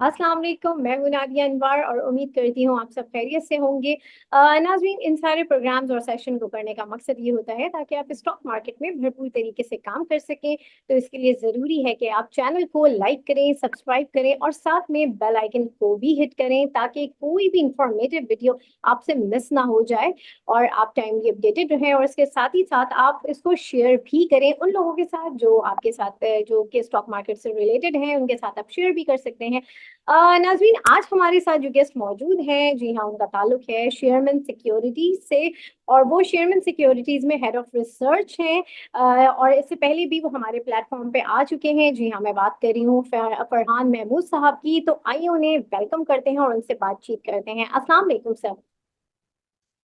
अस्सलाम वालेकुम। मैं हूं नादिया अनवर और उम्मीद करती हूँ आप सब खैरियत से होंगे। नाज़रीन, इन सारे प्रोग्राम्स और सेशन को करने का मकसद ये होता है ताकि आप स्टॉक मार्केट में भरपूर तरीके से काम कर सकें। तो इसके लिए ज़रूरी है कि आप चैनल को लाइक करें, सब्सक्राइब करें और साथ में बेल आइकन को भी हिट करें ताकि कोई भी इंफॉर्मेटिव वीडियो आपसे मिस ना हो जाए और आप टाइमली अपडेटेड रहें। और इसके साथ ही साथ आप इसको शेयर भी करें उन लोगों के साथ जो आपके साथ जो कि स्टॉक मार्केट से रिलेटेड हैं, उनके साथ आप शेयर भी कर सकते हैं। नाज़रीन, आज हमारे साथ जो गेस्ट मौजूद हैं, जी हाँ, उनका ताल्लुक है शेयरमैन सिक्योरिटीज से। और वो शेयरमैन सिक्योरिटीज में हेड ऑफ रिसर्च हैं। और इससे पहले भी वो हमारे प्लेटफॉर्म पे आ चुके हैं। जी हाँ, मैं बात कर रही हूँ फरहान महमूद साहब की। तो आइए उन्हें वेलकम करते हैं और उनसे बातचीत करते हैं। अस्सलाम वालेकुम सर।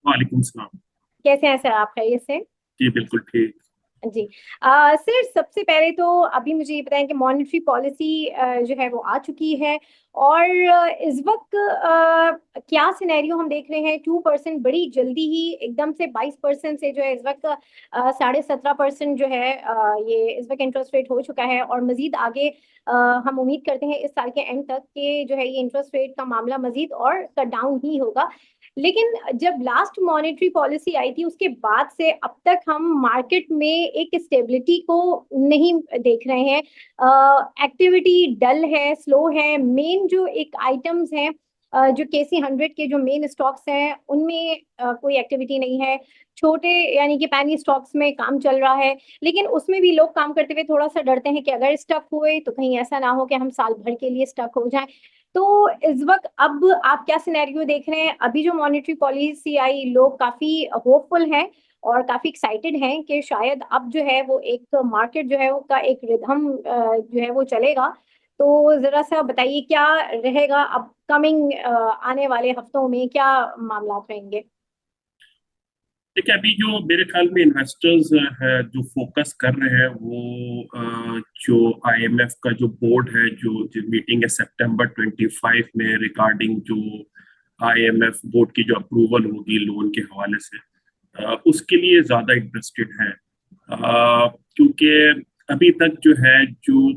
वालेकुम सलाम। कैसे हैं सर आप, खैरियत से? जी बिल्कुल ठीक। जी। सर, सबसे पहले तो अभी मुझे ये बताएं कि मॉनेटरी पॉलिसी जो है वो आ चुकी है। और इस वक्त क्या सिनेरियो हम देख रहे हैं? 2% बड़ी जल्दी ही एकदम से 22% से जो है इस वक्त 17.5% जो है ये इस वक्त इंटरेस्ट रेट हो चुका है। और मजीद आगे अ, हम उम्मीद करते हैं इस साल के एंड तक कि जो है ये इंटरेस्ट रेट का मामला मजीद और कट डाउन ही होगा। लेकिन जब लास्ट मॉनेटरी पॉलिसी आई थी उसके बाद से अब तक हम मार्केट में एक स्टेबिलिटी को नहीं देख रहे हैं। एक्टिविटी डल है, स्लो है। मेन जो एक आइटम्स हैं, जो KC 100 के जो मेन स्टॉक्स हैं उनमें कोई एक्टिविटी नहीं है। छोटे यानी कि पैनी स्टॉक्स में काम चल रहा है। लेकिन उसमें भी लोग काम करते हुए थोड़ा सा डरते हैं कि अगर स्टक हुए तो कहीं ऐसा ना हो कि हम साल भर के लिए स्टक हो जाएं। तो इस वक्त अब आप क्या सिनेरियो देख रहे हैं? अभी जो मॉनेटरी पॉलिसी आई, लोग काफी होपफुल हैं और काफी एक्साइटेड हैं कि शायद अब जो है वो एक मार्केट जो है वो का एक रिदम जो है वो चलेगा। तो जरा सा बताइए क्या रहेगा अपकमिंग आने वाले हफ्तों में, क्या मामला रहेंगे? देखिए, अभी जो मेरे ख्याल में इन्वेस्टर्स है जो फोकस कर रहे हैं वो जो आईएमएफ का जो बोर्ड है, जो मीटिंग है सितंबर 25 में रिगार्डिंग जो आईएमएफ बोर्ड की जो अप्रूवल होगी लोन के हवाले से, उसके लिए ज्यादा इंटरेस्टेड है। क्योंकि अभी तक जो है जो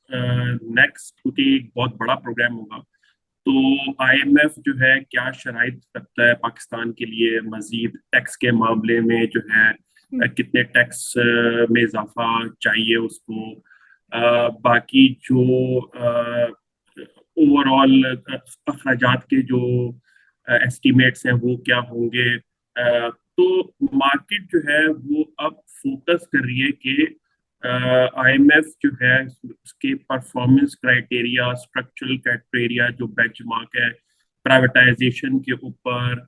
नेक्स्ट, क्योंकि एक बहुत बड़ा प्रोग्राम होगा, तो आईएमएफ जो है क्या शराइत रखता है पाकिस्तान के लिए मजीद टैक्स के मामले में जो है, कितने टैक्स में इजाफा चाहिए उसको, बाकी जो ओवरऑल अखराजात के जो एस्टिमेट्स हैं वो क्या होंगे। तो मार्केट जो है वो अब फोकस कर रही है कि आईएमएफ जो है उसके परफॉर्मेंस क्राइटेरिया, स्ट्रक्चरल क्राइटेरिया, जो बेंचमार्क है प्राइवेटाइजेशन के ऊपर,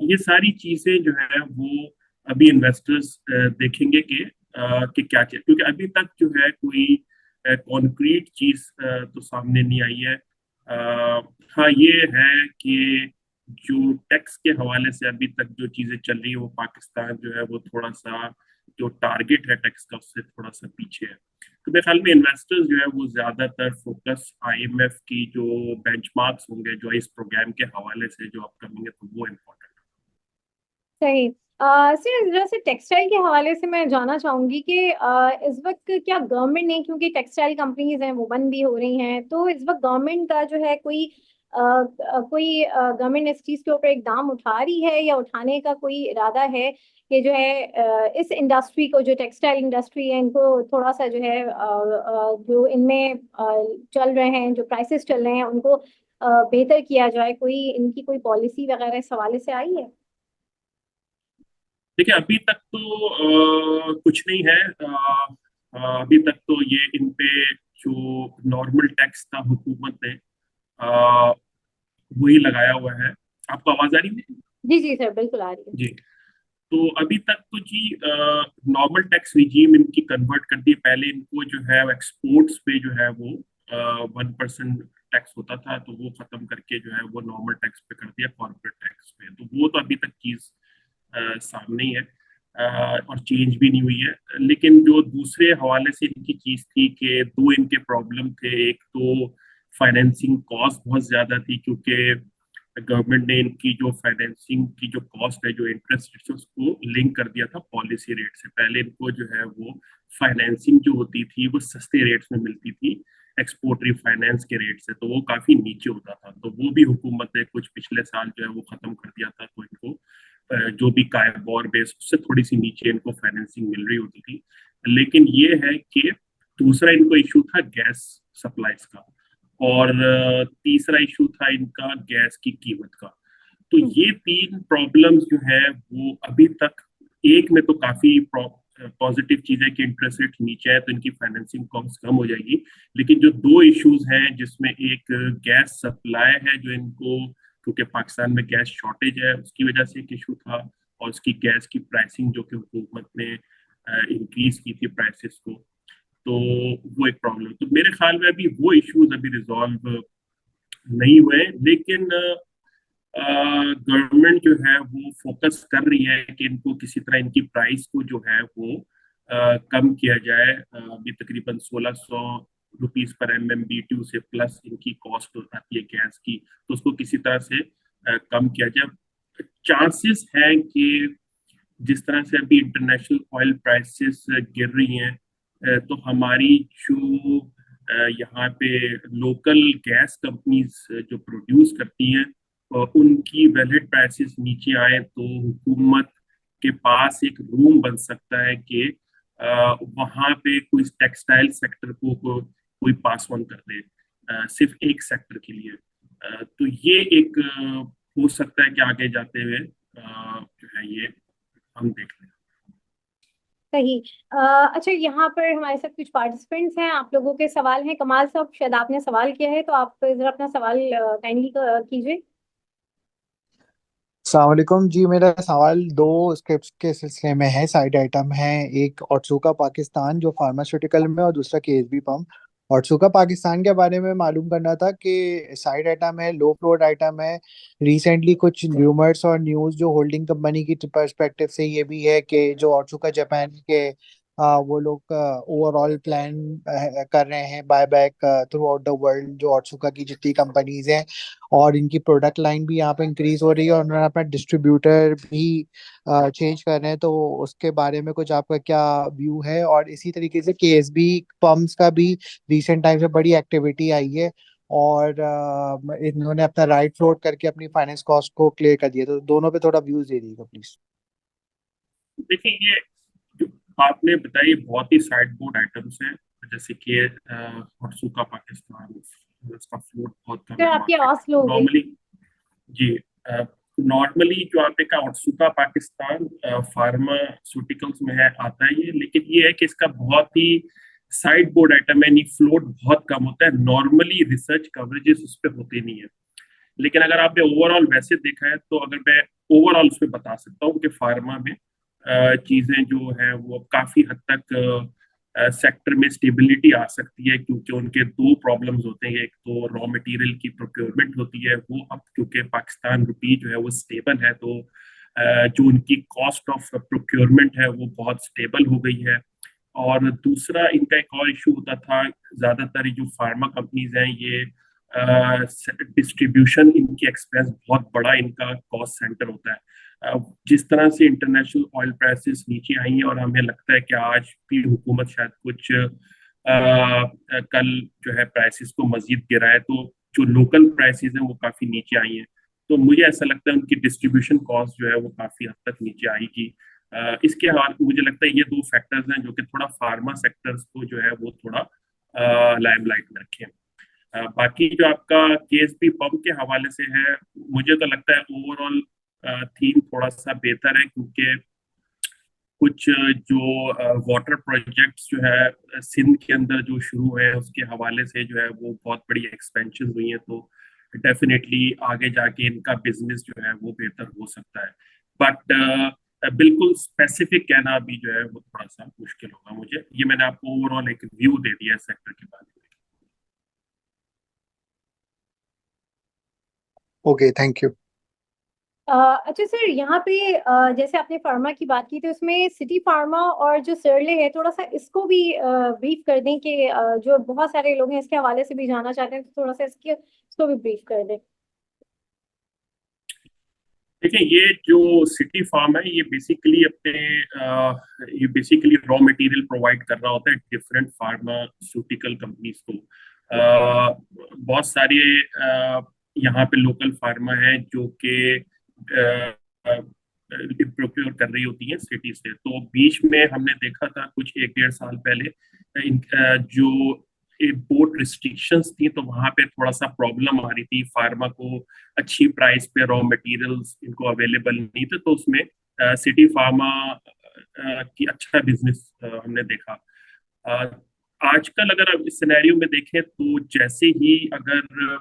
ये सारी चीजें जो है वो अभी इन्वेस्टर्स देखेंगे कि क्या चाहिए, क्योंकि अभी तक जो है कोई कॉन्क्रीट चीज तो सामने नहीं आई है। हाँ, ये है कि जो टैक्स के हवाले से अभी तक जो चीजें चल रही है वो पाकिस्तान जो है वो थोड़ा सा जो टारगेट है टैक्स का उससे थोड़ा सा पीछे है। तो मेरे ख्याल में इन्वेस्टर्स जो है वो ज्यादातर फोकस आईएमएफ की जो बेंचमार्क्स होंगे जो इस प्रोग्राम के हवाले से जो अपकमिंग है, तो वो इम्पोर्टेंट सही। सर, जरा से टेक्सटाइल के हवाले से मैं जानना चाहूंगी कि इस वक्त क्या गवर्नमेंट ने, क्योंकि टेक्सटाइल कंपनीज हैं वो बंद भी हो रही हैं, तो इस वक्त गवर्नमेंट का जो है कोई गवर्नमेंट इस चीज के ऊपर इकदाम उठा रही है या उठाने का कोई इरादा है कि जो है इस इंडस्ट्री को, जो टेक्सटाइल इंडस्ट्री है, इनको थोड़ा सा जो है जो इनमें चल रहे हैं, जो प्राइसेस चल रहे हैं, उनको बेहतर किया जाए? कोई इनकी कोई पॉलिसी वगैरह इस हवाले से आई है? देखिए, अभी तक तो कुछ नहीं है। अभी तक तो ये इन पे जो नॉर्मल टैक्स था हुकूमत ने अ, वही लगाया हुआ है। आपको आवाज आ रही है? जी जी सर, बिल्कुल आ रही है। जी। तो अभी तक तो जी नॉर्मल टैक्स रिजीम इनकी कन्वर्ट कर दी। पहले इनको जो है एक्सपोर्ट्स पे जो है वो 1% टैक्स होता था, तो वो खत्म करके जो है वो नॉर्मल टैक्स पे कर दिया, कॉर्पोरेट टैक्स पे। तो वो तो अभी तक चीज सामने ही है, और चेंज भी नहीं हुई है। लेकिन जो दूसरे हवाले से इनकी चीज थी कि दो इनके प्रॉब्लम थे। एक तो फाइनेंसिंग कॉस्ट बहुत ज्यादा थी, क्योंकि गवर्नमेंट ने इनकी जो फाइनेंसिंग की जो कॉस्ट है, जो इंटरेस्ट रेट है, उसको लिंक कर दिया था पॉलिसी रेट से। पहले इनको जो है वो फाइनेंसिंग जो होती थी वो सस्ते रेट्स में मिलती थी, एक्सपोर्ट रिफाइनेंस के रेट से, तो वो काफी नीचे होता था। तो वो भी हुकूमत ने कुछ पिछले साल जो है वो खत्म कर दिया था। तो इनको जो भी कायबोर बेस उससे थोड़ी सी नीचे इनको फाइनेंसिंग मिल रही होती थी। लेकिन ये है कि दूसरा इनको इशू था गैस सप्लाईज का, और तीसरा इशू था इनका गैस की कीमत का। तो ये तीन प्रॉब्लम्स जो है वो अभी तक, एक में तो काफी पॉजिटिव चीज है कि इंटरेस्ट रेट नीचे है तो इनकी फाइनेंसिंग कॉस्ट कम हो जाएगी। लेकिन जो दो इश्यूज हैं, जिसमें एक गैस सप्लाई है जो इनको, क्योंकि पाकिस्तान में गैस शॉर्टेज है उसकी वजह से एक इशू था, और उसकी गैस की प्राइसिंग जो कि हुकूमत ने इंक्रीज की थी प्राइसेस को, तो वो एक प्रॉब्लम। तो मेरे ख्याल में अभी वो इश्यूज अभी रिजॉल्व नहीं हुए। लेकिन गवर्नमेंट जो है वो फोकस कर रही है कि इनको किसी तरह इनकी प्राइस को जो है वो कम किया जाए। अभी तकरीबन 1600 रुपीज पर MMBTU से प्लस इनकी कॉस्ट आती है गैस की, तो उसको किसी तरह से कम किया जाए। चांसेस है कि जिस तरह से अभी इंटरनेशनल ऑयल प्राइसेस गिर रही हैं, तो हमारी जो यहाँ पे लोकल गैस कंपनीज जो प्रोड्यूस करती हैं, उनकी वैलिड प्राइसेस नीचे आए तो हुकूमत के पास एक रूम बन सकता है कि वहाँ पे कोई टेक्सटाइल सेक्टर कोई पास ऑन कर दे, सिर्फ एक सेक्टर के लिए। तो ये एक हो सकता है कि आगे जाते हुए जो है ये हम देख लें। सही। अच्छा, यहाँ पर हमारे साथ कुछ पार्टिसिपेंट्स हैं, आप लोगों के सवाल हैं। कमाल साहब, शायद आपने सवाल किया है, तो आप जरा अपना सवाल काइंडली कीजिए। अस्सलाम वालेकुम जी। मेरा सवाल दो स्क्रिप्ट के सिलसिले में है, साइड आइटम है। एक ऑर्सुका पाकिस्तान जो फार्मास्यूटिकल में, और दूसरा केएसबी पंप। ऑर्सुका पाकिस्तान के बारे में मालूम करना था कि साइड आइटम है, लो फ्लोट आइटम है। रिसेंटली कुछ र्यूमर्स और न्यूज़ जो होल्डिंग कंपनी की पर्सपेक्टिव से ये भी है कि जो ऑर्सुका जापान के वो लोग ओवरऑल प्लान कर रहे हैं buy back through out the world, जो ऑर्सुका की जितनी कंपनीज हैं, और इनकी प्रोडक्ट लाइन भी यहाँ पे इंक्रीज हो रही है, और उन्होंने अपना डिस्ट्रीब्यूटर भी चेंज कर रहे हैं। तो उसके बारे में कुछ आपका क्या व्यू है? और इसी तरीके से केएसबी पंप्स का भी रिसेंट टाइम से बड़ी एक्टिविटी आई है, और इन्होंने अपना राइट फ्लोट करके अपनी फाइनेंस कॉस्ट को क्लियर कर दिया। तो दोनों पे थोड़ा व्यूज दे दीजिएगा प्लीज। देखिए, ये जो आपने बताई बहुत ही साइड बोर्ड आइटम्स हैं, जैसे कि हर्सुका पाकिस्तान, इसका फ्लोट बहुत कम सर, है आपकी मार्केट आवाज स्लो हो गई। नॉर्मली। जी, नॉर्मली जो आपने कहा हर्सुका पाकिस्तान फार्मास्यूटिकल्स में है, आता है ये। लेकिन ये है कि इसका बहुत ही साइड बोर्ड आइटम है, नहीं फ्लोट बहुत कम होता है। नॉर्मली रिसर्च कवरेजेस उस पर होते नहीं है। लेकिन अगर आपने ओवरऑल वैसे देखा है, तो अगर मैं ओवरऑल उसमें बता सकता हूँ कि फार्मा में चीजें जो है वो काफी हद तक सेक्टर में स्टेबिलिटी आ सकती है, क्योंकि उनके दो प्रॉब्लम्स होते हैं। एक तो रॉ मटेरियल की प्रोक्योरमेंट होती है, वो अब क्योंकि पाकिस्तान रुपी जो है वो स्टेबल है, तो जो उनकी कॉस्ट ऑफ प्रोक्योरमेंट है वो बहुत स्टेबल हो गई है। और दूसरा इनका एक और इशू होता था, ज्यादातर जो फार्मा कंपनीज हैं ये डिस्ट्रीब्यूशन, इनकी एक्सपेंस बहुत बड़ा इनका कॉस्ट सेंटर होता है। जिस तरह से इंटरनेशनल ऑयल प्राइसेस नीचे आई हैं, और हमें लगता है कि आज भी हुकूमत शायद कुछ कल जो है प्राइसेस को मजीद गिराए, तो जो लोकल प्राइसेस हैं वो काफी नीचे आई हैं। तो मुझे ऐसा लगता है उनकी डिस्ट्रीब्यूशन कॉस्ट जो है वो काफी हद तक नीचे आएगी। इसके अलावा मुझे लगता है ये दो फैक्टर्स हैं जो कि थोड़ा फार्मा सेक्टर्स को जो है वो थोड़ा लाइमलाइट में रखे हैं। बाकी जो आपका केएसबी पंप के हवाले से है, मुझे तो लगता है ओवरऑल थीम थोड़ा सा बेहतर है, क्योंकि कुछ जो वाटर प्रोजेक्ट्स जो है सिंध के अंदर जो शुरू है उसके हवाले से जो है वो बहुत बड़ी एक्सपेंशन हुई है। तो डेफिनेटली आगे जाके इनका बिजनेस जो है वो बेहतर हो सकता है। बट बिल्कुल स्पेसिफिक कहना भी जो है वो थोड़ा सा मुश्किल होगा मुझे। ये मैंने आपको ओवरऑल एक व्यू दे दिया है सेक्टर के बारे में। Okay, thank you. अच्छा सर, यहाँ पे जैसे आपने फार्मा की बात की, तो उसमें सिटी फार्मा और जो सर्ले है, थोड़ा सा इसको भी ब्रीफ कर दें कि जो बहुत सारे लोग हैं इसके हवाले से भी जानना चाहते हैं, तो थोड़ा सा इसको भी ब्रीफ कर दें। देखिए, ये जो सिटी फार्म है ये बेसिकली रॉ मटेरियल प्रोवाइड कर रहा होता है डिफरेंट फार्मास्यूटिकल कंपनीज को। बहुत सारे यहाँ पे लोकल फार्मा है जो कि प्रोक्योर कर रही होती हैं सिटी से। तो बीच में हमने देखा था कुछ 1 डेढ़ साल पहले जो इम्पोर्ट रिस्ट्रिक्शंस थी, तो वहां पे थोड़ा सा प्रॉब्लम आ रही थी फार्मा को। अच्छी प्राइस पे रॉ मटेरियल्स इनको अवेलेबल नहीं थे, तो उसमें सिटी फार्मा की अच्छा बिजनेस हमने देखा। अ, आजकल अगर आप इस सिनेरियो में देखें तो जैसे ही अगर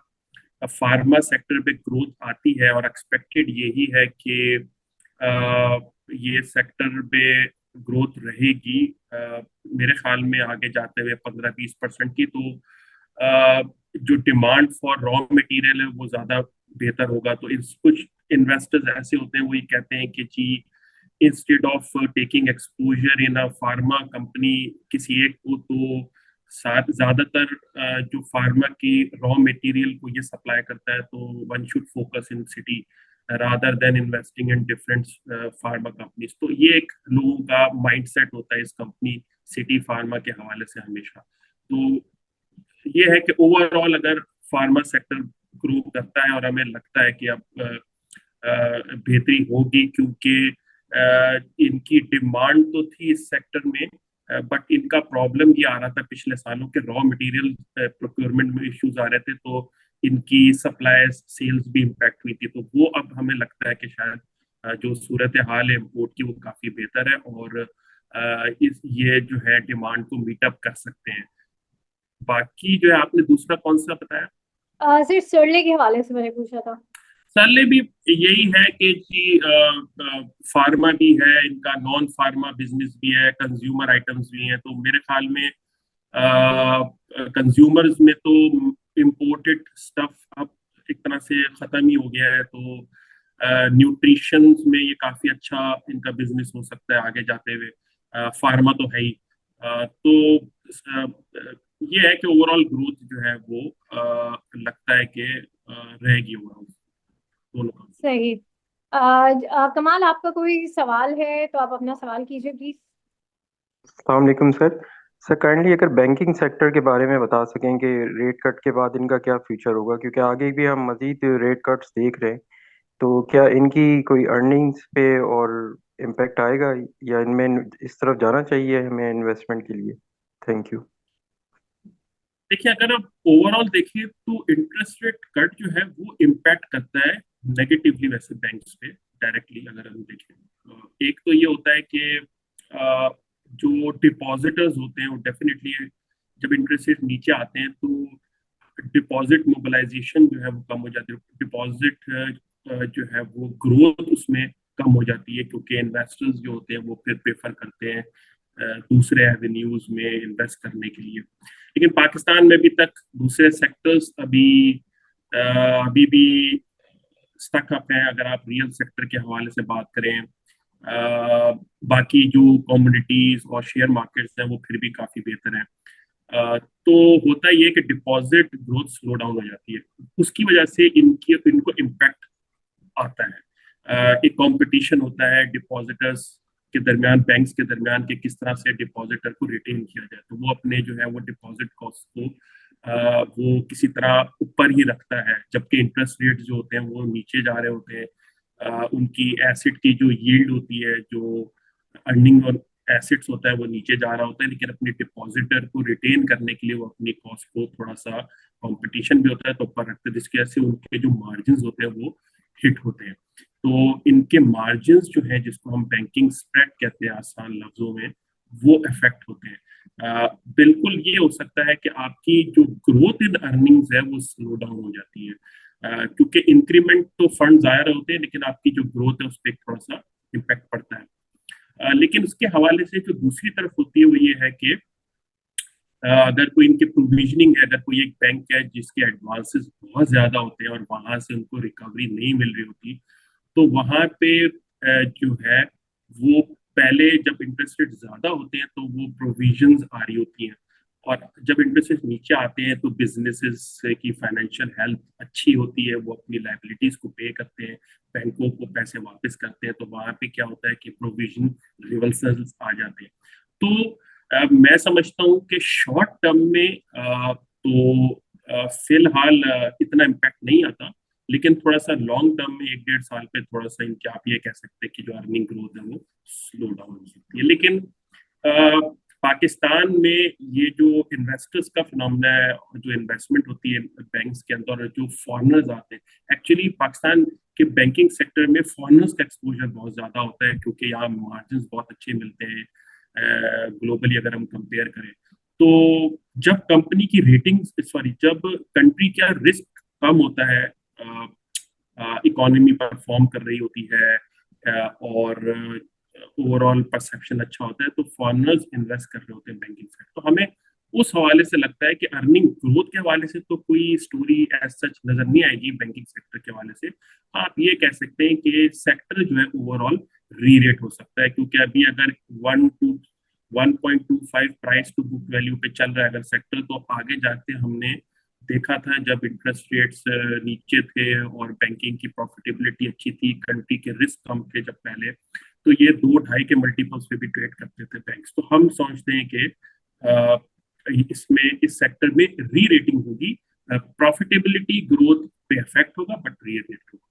फार्मा सेक्टर पे ग्रोथ आती है, और एक्सपेक्टेड यही है कि अ, ये सेक्टर पे ग्रोथ रहेगी मेरे ख्याल में आगे जाते हुए 15-20% की, तो अ, जो डिमांड फॉर रॉ मटेरियल है वो ज्यादा बेहतर होगा। तो इस कुछ इन्वेस्टर्स ऐसे होते हैं, वो ये कहते हैं कि जी instead of taking exposure in a pharma company किसी एक को, तो साथ ज्यादातर जो फार्मा की रॉ मटेरियल को ये सप्लाई करता है, तो one should focus in city rather than investing in different pharma companies. तो ये एक लोगों का माइंडसेट होता है इस कंपनी सिटी फार्मा के हवाले से हमेशा। तो ये है कि ओवरऑल अगर फार्मा सेक्टर ग्रो करता है, और हमें लगता है कि अब बेहतरी होगी, क्योंकि इनकी डिमांड तो थी इस सेक्टर में, बट इनका प्रॉब्लम ये आ रहा था पिछले सालों के रॉ मटेरियल प्रोक्योरमेंट में इश्यूज आ रहे थे, तो इनकी सप्लाई सेल्स भी इम्पैक्ट हुई थी। तो वो अब हमें लगता है कि शायद जो सूरत हाल है इम्पोर्ट की वो काफी बेहतर है, और इस ये जो है डिमांड को मीटअप कर सकते हैं। बाकी जो है आपने दूसरा कौन सा बताया? सर सरले के हवाले से मैंने पूछा था। सरले भी यही है कि जी फार्मा भी है इनका, नॉन फार्मा बिजनेस भी है, कंज्यूमर आइटम्स भी हैं। तो मेरे ख्याल में कंज्यूमर्स में तो इम्पोर्टेड स्टफ अब एक तरह से खत्म ही हो गया है, तो न्यूट्रिशन में ये काफी अच्छा इनका बिजनेस हो सकता है आगे जाते हुए। फार्मा तो है ही। तो ये है कि ओवरऑल ग्रोथ जो है वो लगता है कि रहेगी ओवरऑल दोनों का। सही। कमाल, आपका कोई सवाल है तो आप अपना सवाल कीजिए प्लीज। अस्सलाम वालेकुम सर। सर काइंडली अगर बैंकिंग सेक्टर के बारे में बता सकें कि रेट कट के बाद इनका क्या फ्यूचर होगा, क्योंकि आगे भी हम मजीद रेट कट्स देख रहे हैं, तो क्या इनकी कोई अर्निंग्स पे और इम्पेक्ट आएगा, या इनमें इस तरफ जाना चाहिए हमें इन्वेस्टमेंट के लिए? Thank you. देखिए, अगर आप ओवरऑल देखिए तो इंटरेस्ट रेट कट जो है वो इम्पैक्ट करता है नेगेटिवली वैसे बैंक्स पे डायरेक्टली। अगर हम देखें एक तो ये होता है कि जो डिपॉजिटर्स होते हैं वो डेफिनेटली जब इंटरेस्ट रेट नीचे आते हैं तो डिपॉजिट मोबिलाइजेशन जो है वो कम हो जाती है। डिपॉजिट जो है वो ग्रोथ उसमें कम हो जाती है, क्योंकि इन्वेस्टर्स जो होते हैं वो फिर प्रेफर करते हैं दूसरे एवेन्यूज में इन्वेस्ट करने के लिए। लेकिन पाकिस्तान में अभी तक दूसरे सेक्टर्स अभी भी स्टक अप हैं, अगर आप रियल सेक्टर के हवाले से बात करें। बाकी जो कमोडिटीज और शेयर मार्केट्स हैं वो फिर भी काफी बेहतर हैं। तो होता ये है कि डिपॉजिट ग्रोथ स्लो डाउन हो जाती है, उसकी वजह से इनको इम्पैक्ट आता है। एक कंपटीशन होता है डिपॉजिटर्स के दरमियान, बैंक्स के दरमियान, कि किस तरह से डिपॉजिटर को रिटेन किया जाए। तो वो अपने जो है वो डिपॉजिट कॉस्ट को वो किसी तरह ऊपर ही रखता है, जबकि इंटरेस्ट रेट जो होते हैं वो नीचे जा रहे होते हैं। उनकी एसिड की जो यील्ड होती है, जो अर्निंग और एसिड्स होता है वो नीचे जा रहा होता है, लेकिन अपने डिपॉजिटर को रिटेन करने के लिए वो अपनी कॉस्ट को थोड़ा सा, कंपटीशन भी होता है तो ऊपर रखते हैं, जिसकी वजह से उनके जो मार्जिन होते हैं वो हिट होते हैं। तो इनके मार्जिन जो है, जिसको हम बैंकिंग स्प्रेड कहते हैं आसान लफ्जों में, वो इफेक्ट होते हैं। बिल्कुल ये हो सकता है कि आपकी जो ग्रोथ इन अर्निंग्स है वो स्लो डाउन हो जाती है, क्योंकि इंक्रीमेंट तो फंड आ रहे होते हैं, लेकिन आपकी जो ग्रोथ है उस पर थोड़ा सा इम्पैक्ट पड़ता है। लेकिन उसके हवाले से जो दूसरी तरफ होती है वो ये है कि अगर कोई इनकी प्रोविजनिंग है, अगर कोई एक बैंक है जिसके एडवांसेस बहुत ज्यादा होते हैं और वहां से उनको रिकवरी नहीं मिल रही होती, तो वहां पे जो है वो पहले जब इंटरेस्ट रेट ज्यादा होते हैं तो वो प्रोविजंस आ रही होती हैं, और जब इंटरेस्ट रेट नीचे आते हैं तो बिजनेसेस की फाइनेंशियल हेल्थ अच्छी होती है, वो अपनी लाइबिलिटीज को पे करते हैं, बैंकों को पैसे वापस करते हैं। तो वहां पे क्या होता है कि प्रोविजन रिवर्सल्स आ जाते हैं। तो मैं समझता हूँ कि शॉर्ट टर्म में तो फिलहाल इतना इम्पैक्ट नहीं आता, लेकिन थोड़ा सा लॉन्ग टर्म में 1-1.5 साल पे थोड़ा सा इनके आप ये कह सकते हैं कि जो अर्निंग ग्रोथ है वो स्लो डाउन हो सकती है। लेकिन पाकिस्तान में ये जो इन्वेस्टर्स का फिनोमेना है, जो इन्वेस्टमेंट होती है बैंक्स के अंदर और जो फॉरेनर्स आते हैं, एक्चुअली पाकिस्तान के बैंकिंग सेक्टर में फॉरेनर्स का एक्सपोजर बहुत ज्यादा होता है, क्योंकि यहाँ मार्जिन बहुत अच्छे मिलते हैं ग्लोबली अगर हम कंपेयर करें। तो जब कंपनी की रेटिंग, सॉरी, जब कंट्री का रिस्क कम होता है, इकोनॉमी परफॉर्म कर रही होती है, और ओवरऑल परसेप्शन अच्छा होता है, तो फॉरेनर्स इन्वेस्ट कर रहे होते हैं बैंकिंग सेक्टर। तो हमें उस हवाले से लगता है कि अर्निंग ग्रोथ के हवाले से तो कोई स्टोरी एज सच नजर नहीं आएगी बैंकिंग सेक्टर के हवाले से। आप ये कह सकते हैं कि सेक्टर जो है ओवरऑल री रेट हो सकता है, क्योंकि अभी अगर 1.25 प्राइस टू बुक वैल्यू पे चल रहा है अगर सेक्टर, तो आगे जाके हमने देखा था जब इंटरेस्ट रेट्स नीचे थे और बैंकिंग की प्रॉफिटेबिलिटी अच्छी थी, कंट्री के रिस्क कम थे जब पहले, तो ये 2-2.5 के मल्टीपल्स पे भी ट्रेड करते थे बैंक्स। तो हम समझते हैं कि इसमें इस सेक्टर में री रेटिंग होगी, प्रॉफिटेबिलिटी ग्रोथ पे इफेक्ट होगा बट री रेट होगा।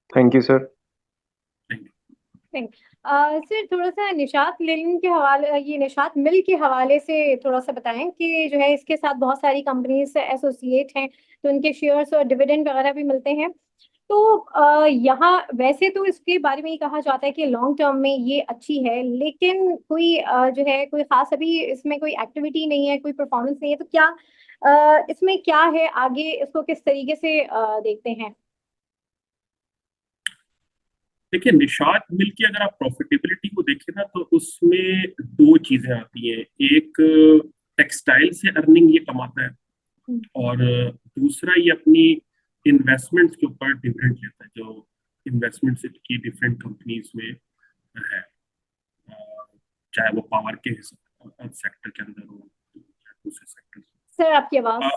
Thank you sir. सर थोड़ा सा निशात लिंक के हवाले, ये निशात मिल के हवाले से थोड़ा सा बताएं कि जो है इसके साथ बहुत सारी कंपनीज एसोसिएट हैं, तो उनके शेयर्स और डिविडेंड वगैरह भी मिलते हैं। तो यहाँ वैसे तो इसके बारे में ही कहा जाता है कि लॉन्ग टर्म में ये अच्छी है, लेकिन कोई जो है कोई खास अभी इसमें कोई एक्टिविटी नहीं है, कोई परफॉर्मेंस नहीं है, तो क्या इसमें क्या है आगे, इसको किस तरीके से देखते हैं? देखिए, निशात मिल की अगर आप प्रॉफिटेबिलिटी को देखें ना, तो उसमें दो चीजें आती हैं। एक, टेक्सटाइल से अर्निंग ये कमाता है, और दूसरा ये अपनी इन्वेस्टमेंट्स के ऊपर डिविडेंड लेता है, जो इन्वेस्टमेंट्स की डिफरेंट कंपनीज में है, चाहे वो पावर के सेक्टर के अंदर हो या दूसरे सेक्टर। सर आपकी आवाज।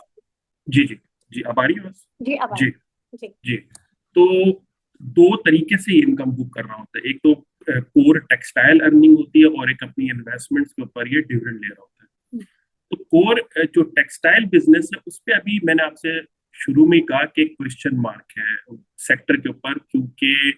जी जी जी, अब आ रही है बस। जी अब जी जी। जी। तो दो तरीके से इनकम बुक कर रहा होता है, एक तो कोर टेक्सटाइल अर्निंग होती है, और एक अपनी इन्वेस्टमेंट्स के ऊपर ये डिविडेंड ले रहा होता है। तो कोर जो टेक्सटाइल बिजनेस है, उस पर अभी मैंने आपसे शुरू में ही कहा कि क्वेश्चन मार्क है सेक्टर के ऊपर, क्योंकि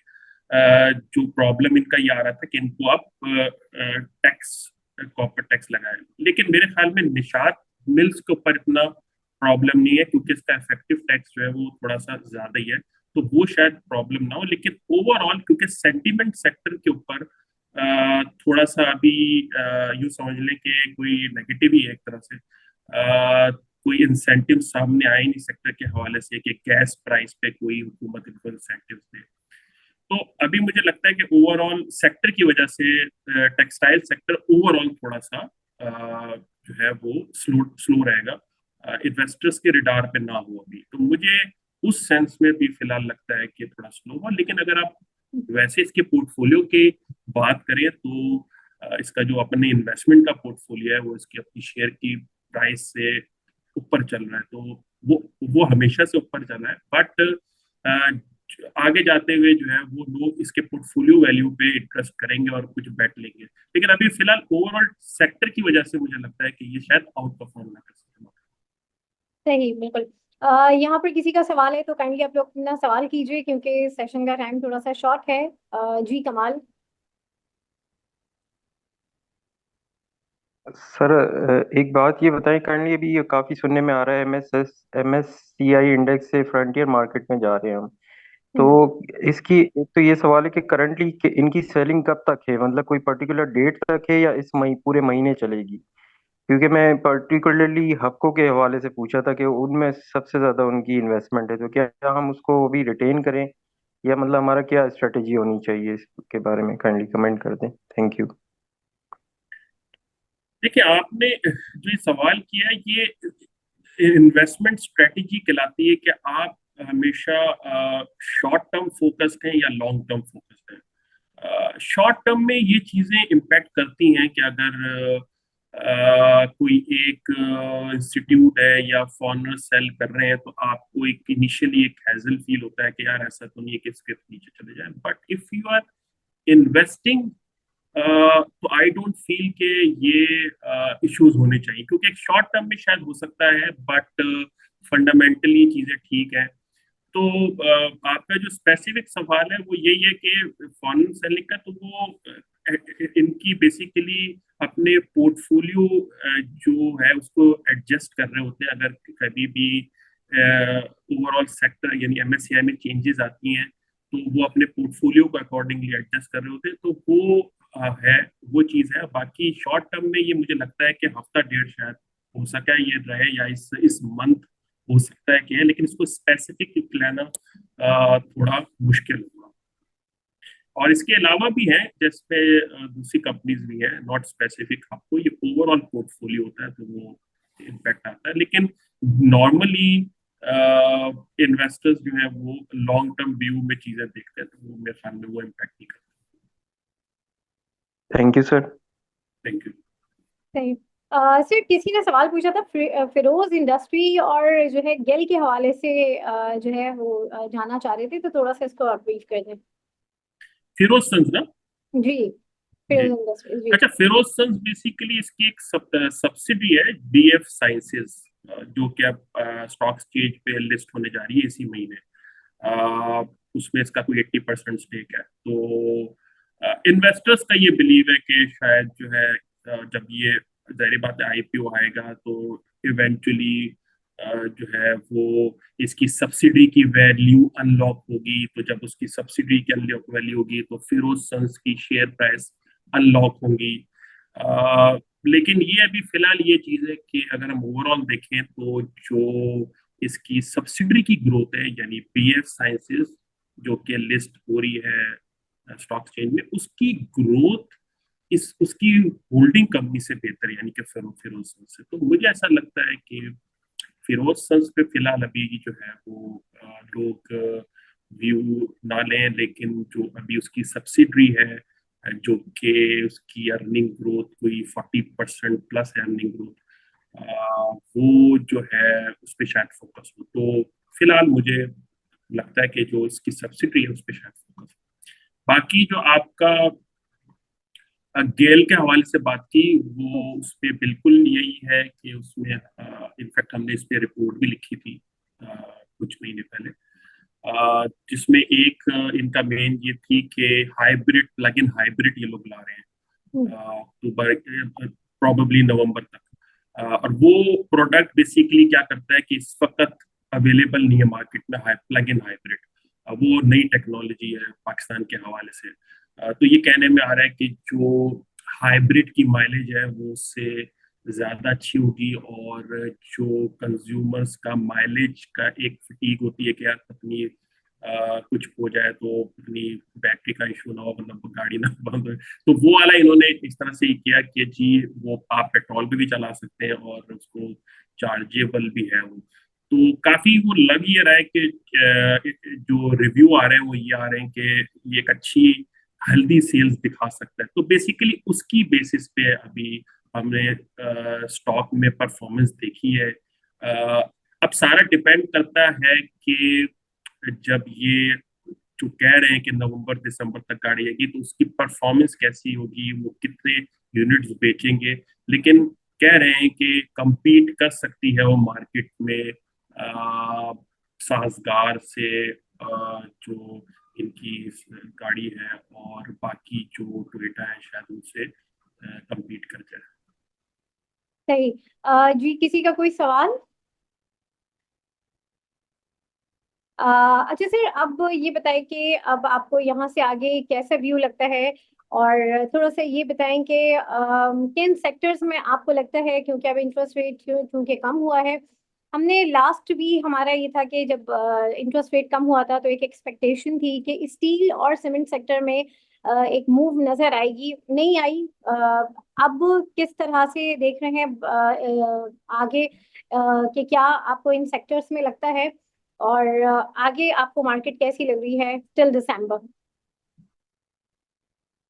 जो प्रॉब्लम इनका ये आ रहा था कि इनको आप टैक्स, कॉर्पोरेट टैक्स लगाए, लेकिन मेरे ख्याल में निशात मिल्स के ऊपर इतना प्रॉब्लम नहीं है, क्योंकि इसका इफेक्टिव टैक्स जो है वो थोड़ा सा ज्यादा ही है, तो वो शायद प्रॉब्लम ना हो। लेकिन ओवरऑल क्योंकि सेंटीमेंट सेक्टर के ऊपर थोड़ा सा अभी यूं समझ लें कि कोई नेगेटिव ही है एक तरह से, कोई इंसेंटिव सामने आए नहीं सेक्टर के हवाले से कि गैस प्राइस पे कोई हुकूमत इनको इंसेंटिव दे। तो अभी मुझे लगता है कि ओवरऑल सेक्टर की वजह से टेक्सटाइल सेक्टर ओवरऑल थोड़ा सा जो है वो स्लो स्लो रहेगा, इन्वेस्टर्स के रिडार पे ना हो अभी। तो मुझे उस सेंस में भी फिलहाल लगता है कि थोड़ा स्लो हुआ। लेकिन अगर आप वैसे इसके पोर्टफोलियो की बात करें, तो इसका जो अपने इन्वेस्टमेंट का पोर्टफोलियो है वो इसकी अपनी शेयर की प्राइस से ऊपर चल रहा है, तो वो हमेशा से ऊपर चल रहा है। बट आगे जाते हुए जो है वो लोग इसके पोर्टफोलियो वैल्यू पे इंटरेस्ट करेंगे और कुछ बेट लेंगे। लेकिन अभी फिलहाल ओवरऑल सेक्टर की वजह से मुझे लगता है कि ये शायद आउट परफॉर्म ना कर सके। सही, बिल्कुल। यहाँ पर किसी का सवाल है तो काइंडली आप लोग अपना सवाल कीजिए, क्योंकि सेशन का टाइम थोड़ा सा शॉर्ट है। जी कमाल। सर एक बात ये बताएं काइंडली, अभी ये काफी सुनने में आ रहा है MSCI इंडेक्स से फ्रंटियर मार्केट में जा रहे हैं हम, तो इसकी एक तो ये सवाल है कि करंटली इनकी सेलिंग कब तक है, मतलब कोई पर्टिकुलर डेट तक है या इस पूरे महीने चलेगी? क्योंकि मैं पर्टिकुलरली हफ्को के हवाले से पूछा था कि उनमें सबसे ज्यादा उनकी इन्वेस्टमेंट है, तो क्या हम उसको अभी रिटेन करें या मतलब हमारा क्या स्ट्रेटेजी होनी चाहिए, इसके बारे में काइंडली कमेंट कर दें। Thank you. देखिए, आपने जो ये सवाल किया है, ये इन्वेस्टमेंट स्ट्रेटेजी कहलाती है कि आप हमेशा शॉर्ट टर्म फोकस्ड हैं या लॉन्ग टर्म फोकस्ड हैं। शॉर्ट टर्म में ये चीजें इम्पैक्ट करती हैं कि अगर कोई एक इंस्टीट्यूट है या फॉरनर सेल कर रहे हैं, तो आपको एक इनिशियली एक हैजल फील होता है कि यार ऐसा तो नहीं है कि इसके नीचे चले जाए। But if you are investing तो आई डोंट फील के ये इश्यूज होने चाहिए, क्योंकि एक शॉर्ट टर्म में शायद हो सकता है, बट फंडामेंटली चीजें ठीक है। तो आपका जो स्पेसिफिक सवाल है वो यही है कि फॉरेन सेलिंग का, तो वो इनकी बेसिकली अपने पोर्टफोलियो जो है उसको एडजस्ट कर रहे होते हैं। अगर कभी भी ओवरऑल सेक्टर यानी एमएससीआई में चेंजेस आती हैं, तो वो अपने पोर्टफोलियो को अकॉर्डिंगली एडजस्ट कर रहे होते हैं। तो वो है, वो चीज़ है। बाकी शॉर्ट टर्म में ये मुझे लगता है कि हफ्ता डेढ़ शायद हो सका है ये रहे, या इस मंथ हो सकता है कि है, लेकिन इसको स्पेसिफिक कहना थोड़ा मुश्किल होगा। और इसके अलावा भी है, जैसे दूसरी कंपनीज भी हैं, नॉट स्पेसिफिक आपको, ये ओवरऑल पोर्टफोलियो होता है तो वो इम्पैक्ट आता है। लेकिन नॉर्मली इन्वेस्टर्स जो है वो लॉन्ग टर्म व्यू में चीजें देखते हैं, तो वो मेरे ख्याल में वो इम्पैक्ट नहीं करता। Thank you sir. Thank you. सही। सर किसी ने सवाल पूछा था फिरोज इंडस्ट्री और जो है गेल के हवाले से, जो है वो जानना चाह रहे थे, तो थोड़ा सा इसको आप ब्रीफ कर दें। फिरोज सन्स ना? जी, जी। फिरोज इंडस्ट्री जी। अच्छा, फिरोज सन्स बेसिकली इसकी एक सब्सिडी है, बीएफ साइंसेस, जो कि अब स्टॉक एक्सचेंज पे लिस्ट होने जा रही है इसी महीने। अ, उसमें इसका कोई 80% स्टेक है। तो इन्वेस्टर्स का ये बिलीव है कि शायद जो है जब ये जाहिर बात है आईपीओ आएगा तो इवेंचुअली जो है वो इसकी सब्सिडी की वैल्यू अनलॉक होगी। तो जब उसकी सब्सिडी की अनलॉक वैल्यू होगी तो फिरोज सन्स की शेयर प्राइस अनलॉक होंगी। लेकिन ये अभी फिलहाल ये चीज है कि अगर हम ओवरऑल देखें तो जो इसकी सब्सिडरी की ग्रोथ है, यानी पीएफ साइंसेस जो कि लिस्ट हो रही है स्टॉक एक्सचेंज में, उसकी ग्रोथ इस उसकी होल्डिंग कंपनी से बेहतर, यानी कि फिरोज सन्स से। तो मुझे ऐसा लगता है कि फिरोज सन्स पे फिलहाल अभी जो है वो लोग व्यू ना लें, लेकिन जो अभी उसकी सब्सिडरी है जो कि उसकी अर्निंग ग्रोथ कोई 40% प्लस है अर्निंग ग्रोथ, वो जो है उस पर शायद फोकस हो। तो फिलहाल मुझे लगता है कि जो इसकी सब्सिडी है उस पर शायद फोकस हो। बाकी जो आपका गेल के हवाले से बात की, वो उस पर बिल्कुल यही है कि उसमें इनफैक्ट हमने इस पर रिपोर्ट भी लिखी थी कुछ महीने पहले, जिसमें एक इनका मेन ये थी कि हाइब्रिड, प्लग इन हाइब्रिड ये लोग ला रहे हैं अक्टूबर प्रोबेबली नवंबर तक। और वो प्रोडक्ट बेसिकली क्या करता है कि इस वक्त अवेलेबल नहीं है मार्केट में, प्लग इन हाइब्रिड। वो नई टेक्नोलॉजी है पाकिस्तान के हवाले से। तो ये कहने में आ रहा है कि जो हाइब्रिड की माइलेज है वो उससे ज्यादा अच्छी होगी, और जो कंज्यूमर्स का माइलेज का एक फटीग होती है कि यार अपनी कुछ हो जाए तो अपनी बैटरी का इशू ना हो, मतलब गाड़ी ना बंद हो, तो वो वाला इन्होंने इस तरह से ही किया कि जी वो आप पेट्रोल पे भी चला सकते हैं और उसको चार्जेबल भी है वो। तो काफी वो लग ये रहा है कि जो रिव्यू आ रहे हैं वो ये आ रहे हैं कि ये एक अच्छी हेल्दी सेल्स दिखा सकता है। तो बेसिकली उसकी बेसिस पे अभी हमने स्टॉक में परफॉर्मेंस देखी है। अब सारा डिपेंड करता है कि जब ये जो कह रहे हैं कि नवंबर दिसंबर तक गाड़ी आएगी तो उसकी परफॉर्मेंस कैसी होगी, वो कितने यूनिट्स बेचेंगे। लेकिन कह रहे हैं कि compete कर सकती है वो मार्केट में साजगार से, जो इनकी गाड़ी है, और बाकी जो टोयोटा है शायद उनसे compete कर जाए। सही। जी किसी का कोई सवाल? अच्छा सर, अब ये बताएं कि अब आपको यहाँ से आगे कैसा व्यू लगता है, और थोड़ा सा ये बताएं कि किन सेक्टर्स में आपको लगता है, क्योंकि अब इंटरेस्ट रेट क्योंकि कम हुआ है। हमने लास्ट भी हमारा ये था कि जब इंटरेस्ट रेट कम हुआ था तो एक एक्सपेक्टेशन थी कि स्टील और सीमेंट सेक्टर में एक मूव नजर आएगी, नहीं आई। अब किस तरह से देख रहे हैं आगे, कि क्या आपको इन सेक्टर्स में लगता है, और आगे आपको मार्केट कैसी लग रही है टिल दिसंबर?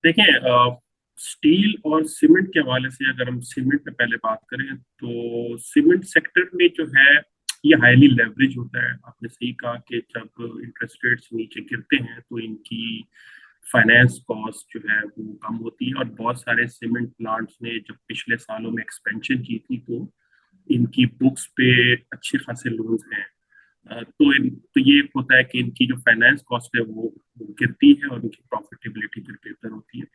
देखें, स्टील और सीमेंट के हवाले से अगर हम सीमेंट पे पहले बात करें तो सीमेंट सेक्टर में जो है ये हाईली लेवरेज होता है। आपने सही कहा कि जब इंटरेस्ट रेट्स नीचे गिरते हैं तो इनकी फाइनेंस कॉस्ट जो है वो कम होती है। और बहुत सारे सीमेंट प्लांट्स ने जब पिछले सालों में एक्सपेंशन की थी तो इनकी बुक्स पे अच्छे खासे लोन्स हैं। तो ये होता है कि इनकी जो फाइनेंस कॉस्ट है वो गिरती है और उनकी प्रॉफिटेबिलिटी फिर बेहतर होती है।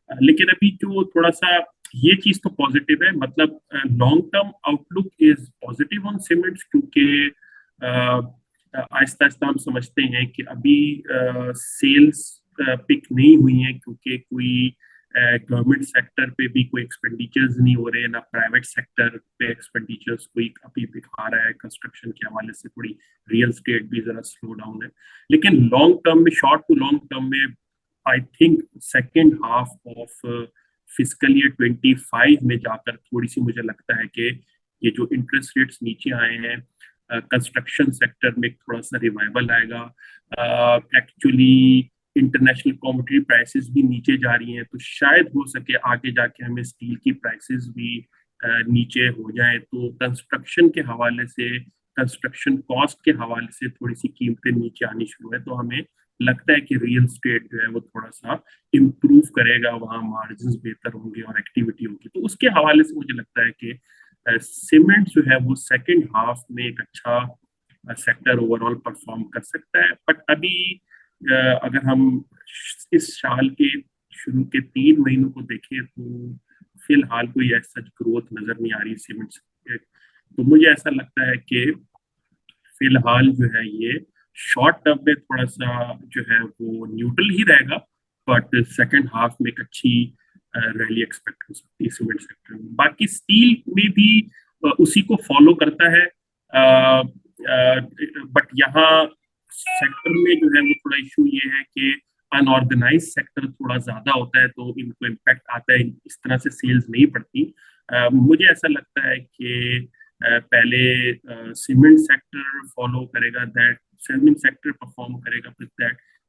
लेकिन अभी जो थोड़ा सा ये चीज तो पॉजिटिव है, मतलब long term outlook is positive on cements, क्योंकि आहिस्ता आहिस्ता हम समझते हैं कि अभी सेल्स पिक नहीं हुई है, क्योंकि कोई गवर्नमेंट सेक्टर पे भी कोई एक्सपेंडिचर्स नहीं हो रहे हैं, ना प्राइवेट सेक्टर पे एक्सपेंडिचर्स कोई अभी दिखा रहा है। कंस्ट्रक्शन के हवाले से थोड़ी रियल स्टेट भी जरा स्लो डाउन है। लेकिन लॉन्ग टर्म में, शॉर्ट टू लॉन्ग टर्म में, I think second half of physical year 25 में जाकर थोड़ी सी मुझे लगता है कि ये जो इंटरेस्ट रेट्स नीचे आए हैं, कंस्ट्रक्शन सेक्टर में थोड़ा सा रिवाइवल आएगा। एक्चुअली इंटरनेशनल कमोडिटी प्राइसेस भी नीचे जा रही हैं, तो शायद हो सके आगे जाके हमें स्टील की प्राइसेस भी नीचे हो जाए, तो कंस्ट्रक्शन के हवाले से, कंस्ट्रक्शन कॉस्ट के हवाले से थोड़ी सी कीमतें नीचे आनी शुरू है। तो हमें लगता है कि रियल स्टेट जो है वो थोड़ा सा इम्प्रूव करेगा, वहाँ मार्जिन बेहतर होंगे और एक्टिविटी होगी। तो उसके हवाले से मुझे लगता है कि सीमेंट जो है वो सेकेंड हाफ में एक अच्छा सेक्टर ओवरऑल परफॉर्म कर सकता है। बट अभी अगर हम इस साल के शुरू के 3 महीनों को देखें तो फिलहाल कोई ऐसा ग्रोथ नजर नहीं आ रही सीमेंट से। तो मुझे ऐसा लगता है कि फिलहाल जो है ये शॉर्ट टर्म में थोड़ा सा जो है वो न्यूट्रल ही रहेगा, बट सेकेंड हाफ में एक अच्छी रैली एक्सपेक्ट हो सकती है सीमेंट सेक्टर में। बाकी स्टील में भी उसी को फॉलो करता है, बट यहाँ सेक्टर में जो है वो थोड़ा इशू ये है कि अनऑर्गेनाइज सेक्टर थोड़ा ज्यादा होता है, तो इनको इम्पैक्ट आता है, इस तरह से सेल्स नहीं पड़ती। मुझे ऐसा लगता है कि पहले सीमेंट सेक्टर फॉलो करेगा, दैट सीमेंट सेक्टर परफॉर्म करेगा, फिर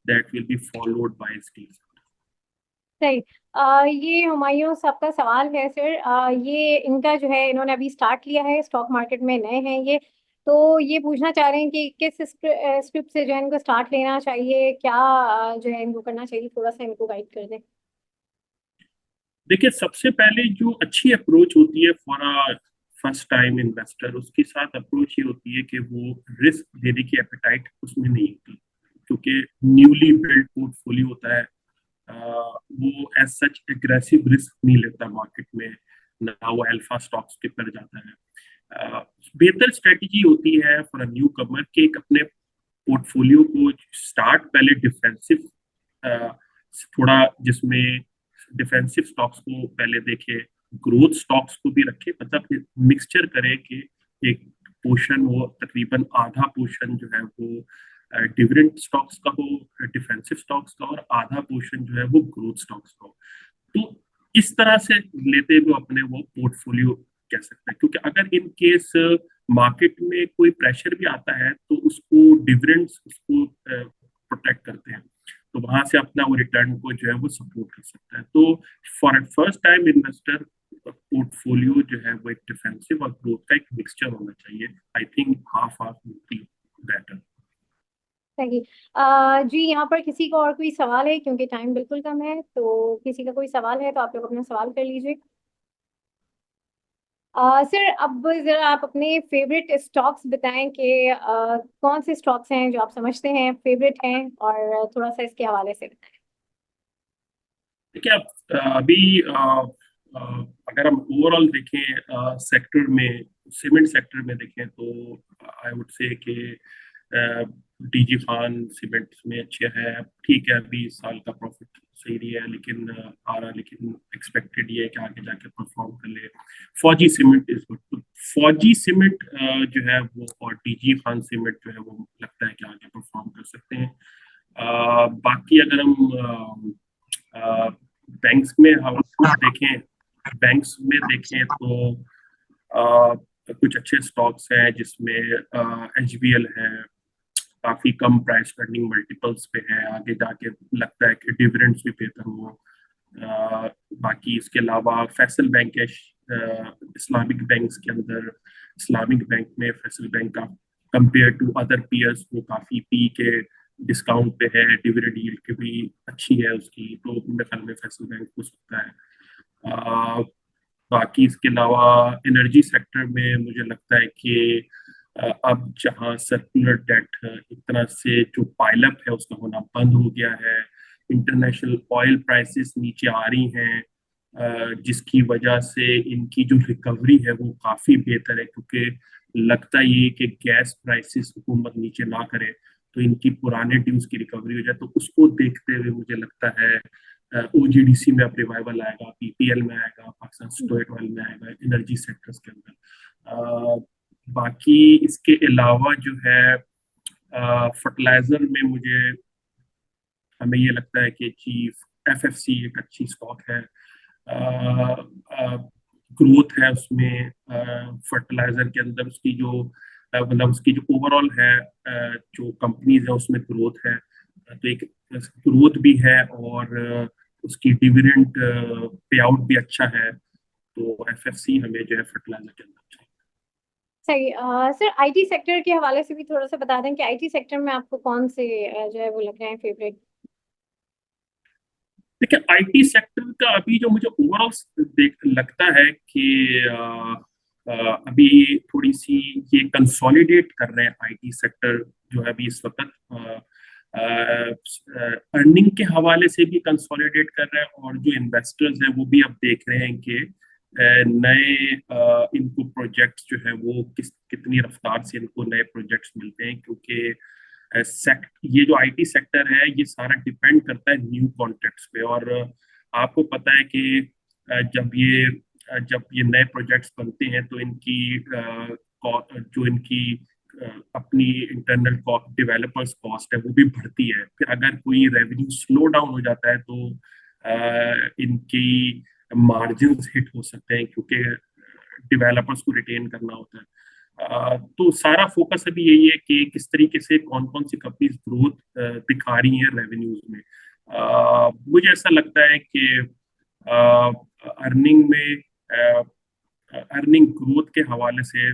that will be followed by steel. सही। ये हुमायूं साहब का सवाल है सर। ये इनका जो है, इन्होंने अभी स्टार्ट लिया है, स्टॉक मार्केट में नए हैं ये, तो ये पूछना चाह रहे हैं कि किस स्क्रिप्ट से जो है इनको स्टार्ट लेना चाहिए, क्या जो है इनको करना चाहिए, थोड़ा सा इनको गाइड कर दें। देखिए, सबसे पहले जो अच्छी अप्रोच होती है for a first time investor, उसके साथ अप्रोच ये होती है कि वो रिस्क लेने की एपेटाइट उसमें नहीं होती, क्योंकि न्यूली बिल्ड पोर्टफोलियो होता है। वो एज सच एग्रेसिव रिस्क नहीं लेता मार्केट में, ना वो अल्फा स्टॉक्स के पर जाता है। बेहतर स्ट्रेटजी होती है फॉर अ न्यू कमर के एक अपने पोर्टफोलियो को स्टार्ट पहले डिफेंसिव, थोड़ा जिसमें डिफेंसिव स्टॉक्स को पहले देखे, ग्रोथ स्टॉक्स को भी रखे, मतलब मिक्सचर करे कि एक पोर्शन हो, तकरीबन आधा पोर्शन जो है वो डिविडेंड स्टॉक्स का हो, डिफेंसिव स्टॉक्स का, और आधा पोर्शन जो है वो ग्रोथ स्टॉक्स का हो। तो इस तरह से लेते हुए अपने वो पोर्टफोलियो कह सकते हैं, क्योंकि अगर इन केस मार्केट में कोई प्रेशर भी आता है तो उसको डिविडेंड्स उसको प्रोटेक्ट करते हैं, तो वहां से अपना वो रिटर्न को जो है वो सपोर्ट कर सकता है। तो for first time investor portfolio जो है वो एक डिफेंसिव और ग्रोथ का एक मिक्सचर होना चाहिए। I think half half would be better. सही। जी, यहाँ पर किसी का और कोई सवाल है, क्योंकि टाइम बिल्कुल कम है, तो किसी का कोई सवाल है तो आप लोग अपना सवाल कर लीजिए। सर, अब जरा आप अपने फेवरेट स्टॉक्स बताएं कि कौन से स्टॉक्स हैं जो आप समझते हैं फेवरेट हैं, और थोड़ा सा इसके हवाले से बताएं। देखिए, अभी अगर हम ओवरऑल देखें सेक्टर में, सीमेंट सेक्टर में देखें, तो आई वुड से कि डीजी खान सीमेंट में अच्छे है। ठीक है, अभी इस साल का प्रॉफिट सही रही है, लेकिन आ रहा, लेकिन एक्सपेक्टेड ये है कि आगे जाके परफॉर्म कर ले। फौजी सीमेंट इज गुड, तो फौजी सीमेंट जो है वो, और डीजी खान सीमेंट जो है वो लगता है कि आगे परफॉर्म कर सकते हैं। बाकी अगर हम बैंक्स में हम देखें, बैंक्स में देखें तो कुछ अच्छे स्टॉक्स हैं, जिसमें एचबीएल है, काफी कम प्राइस अर्निंग मल्टीपल्स पे है, आगे जाके लगता है कि डिविडेंड्स भी बेहतर हो। बाकी इसके अलावा फैसल बैंक है इस्लामिक बैंक्स के अंदर। इस्लामिक बैंक में फैसल बैंक का कंपेयर टू अदर पीयर्स वो काफी पी के डिस्काउंट पे है, डिविडेंड यील्ड की भी अच्छी है उसकी, तो मेरे ख्याल में फैसल बैंक हो सकता है। बाकी इसके अलावा एनर्जी सेक्टर में मुझे लगता है कि अब जहां सर्कुलर डेट एक तरह से जो पाइलअप है उसका होना बंद हो गया है, इंटरनेशनल ऑयल प्राइसेस नीचे आ रही हैं, जिसकी वजह से इनकी जो रिकवरी है वो काफी बेहतर है, क्योंकि लगता ये कि गैस प्राइसेस हुकूमत नीचे ना करे तो इनकी पुराने ड्यूज की रिकवरी हो जाए। तो उसको देखते हुए मुझे लगता है ओजीडीसी में अब रिवाइवल आएगा, पीपीएल में आएगा, पाकिस्तान स्टेट ऑयल में आएगा, एनर्जी सेक्टर्स के अंदर। बाकी इसके अलावा जो है फर्टिलाइजर में मुझे हमें ये लगता है कि चीफ एफएफसी एक अच्छी स्टॉक है, ग्रोथ है उसमें, फर्टिलाइजर के अंदर उसकी जो मतलब उसकी जो ओवरऑल है जो कंपनीज है उसमें ग्रोथ है, तो एक ग्रोथ भी है और उसकी डिविडेंड पे आउट भी अच्छा है, तो एफएफसी हमें जो है फर्टिलाइजर के अंदर चाहिए। सही। सर आईटी सेक्टर के हवाले से भी थोड़ा सा बता दें कि आईटी सेक्टर में आपको कौन से जो है वो लग रहे हैं फेवरेट? देखिए आईटी सेक्टर का अभी जो मुझे ओवरऑल देख लगता है कि अभी थोड़ी सी ये कंसोलिडेट कर रहे हैं आईटी सेक्टर जो है अभी इस वक्त, अर्निंग के हवाले से भी कंसोलिडेट कर रहे हैं, और जो इन्वेस्टर्स हैं वो भी अब देख रहे हैं कि नए इनको प्रोजेक्ट्स जो है वो कितनी रफ्तार से इनको नए प्रोजेक्ट्स मिलते हैं, क्योंकि ये जो आईटी सेक्टर है ये सारा डिपेंड करता है न्यू कॉन्ट्रैक्ट्स पे, और आपको पता है कि जब ये नए प्रोजेक्ट्स बनते हैं तो इनकी जो इनकी अपनी इंटरनल डेवलपर्स कॉस्ट है वो भी बढ़ती है। फिर अगर कोई रेवेन्यू स्लो डाउन हो जाता है तो इनकी मार्जिन्स हिट हो सकते हैं, क्योंकि डेवलपर्स को रिटेन करना होता है। तो सारा फोकस अभी यही है कि किस तरीके से कौन कौन सी कंपनीज ग्रोथ दिखा रही हैं रेवेन्यूज में। मुझे ऐसा लगता है कि अर्निंग में अर्निंग ग्रोथ के हवाले से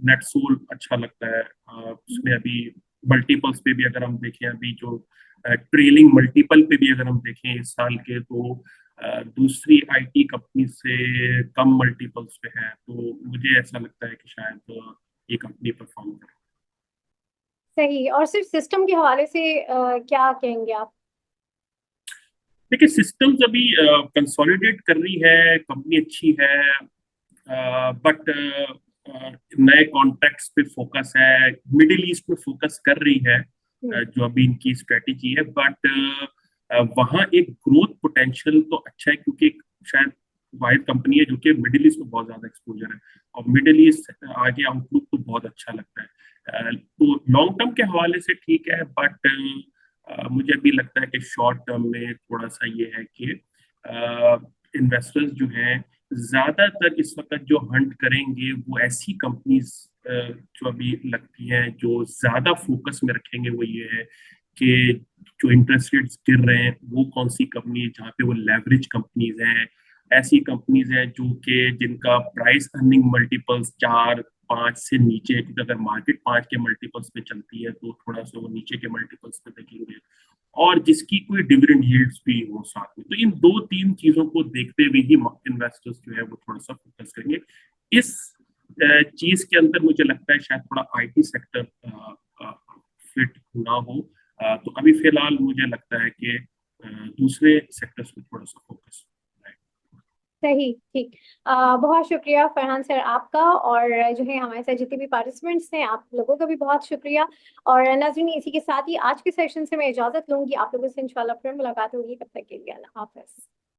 नेटसोल अच्छा लगता है, उसमें अभी मल्टीपल्स पे भी अगर हम देखें, अभी जो ट्रेलिंग मल्टीपल पे भी अगर हम देखें इस साल के, तो दूसरी आईटी कंपनी से कम मल्टीपल्स पे है, तो मुझे ऐसा लगता है कि शायद ये कंपनी परफॉर्म करे। सही। और सिर्फ सिस्टम के हवाले से क्या कहेंगे आप? देखिए सिस्टम्स अभी कंसोलिडेट कर रही है, कंपनी अच्छी है, बट नए कॉन्ट्रैक्ट्स पे फोकस है, मिडिल ईस्ट में फोकस कर रही है, जो अभी इनकी स्ट्रेटेजी है, बट वहाँ एक ग्रोथ पोटेंशियल तो अच्छा है, क्योंकि शायद वाहिद कंपनी है जो कि मिडिल ईस्ट में बहुत ज्यादा एक्सपोजर है, और मिडिल ईस्ट आगे आउटलुक तो बहुत अच्छा लगता है। तो लॉन्ग टर्म के हवाले से ठीक है, बट मुझे अभी लगता है कि शॉर्ट टर्म में थोड़ा सा ये है कि इन्वेस्टर्स जो हैं ज्यादातर इस वक्त जो हंट करेंगे वो ऐसी कंपनीज जो अभी लगती हैं जो ज्यादा फोकस में रखेंगे, वो ये है कि जो इंटरेस्ट रेट्स गिर रहे हैं वो कौन सी कंपनी है जहाँ पे वो लेवरेज कंपनीज हैं, ऐसी कंपनीज हैं जो कि जिनका प्राइस अर्निंग मल्टीपल्स 4-5 से नीचे, क्योंकि अगर मार्केट 5 के मल्टीपल्स पे चलती है तो थोड़ा सा वो नीचे के मल्टीपल्स पे देखेंगे, और जिसकी कोई डिविडेंड यील्ड्स भी हो साथ में। तो इन 2-3 चीजों को देखते हुए ही इन्वेस्टर्स जो है वो थोड़ा सा फोकस करेंगे इस चीज के अंदर। मुझे लगता है शायद थोड़ा आईटी सेक्टर फिट ना हो, तो अभी फिलहाल मुझे लगता है कि दूसरे सेक्टर्स पे थोड़ा सा फोकस। सही। ठीक। बहुत शुक्रिया फरहान सर आपका, और जो है हमारे साथ जितने भी पार्टिसिपेंट्स हैं आप लोगों का भी बहुत शुक्रिया। और नाज़रीन इसी के साथ ही आज के सेशन से मैं इजाजत लूंगी, आप लोगों से इंशाल्लाह फिर मुलाकात होगी, तब तक के लिए अल्लाह हाफिज।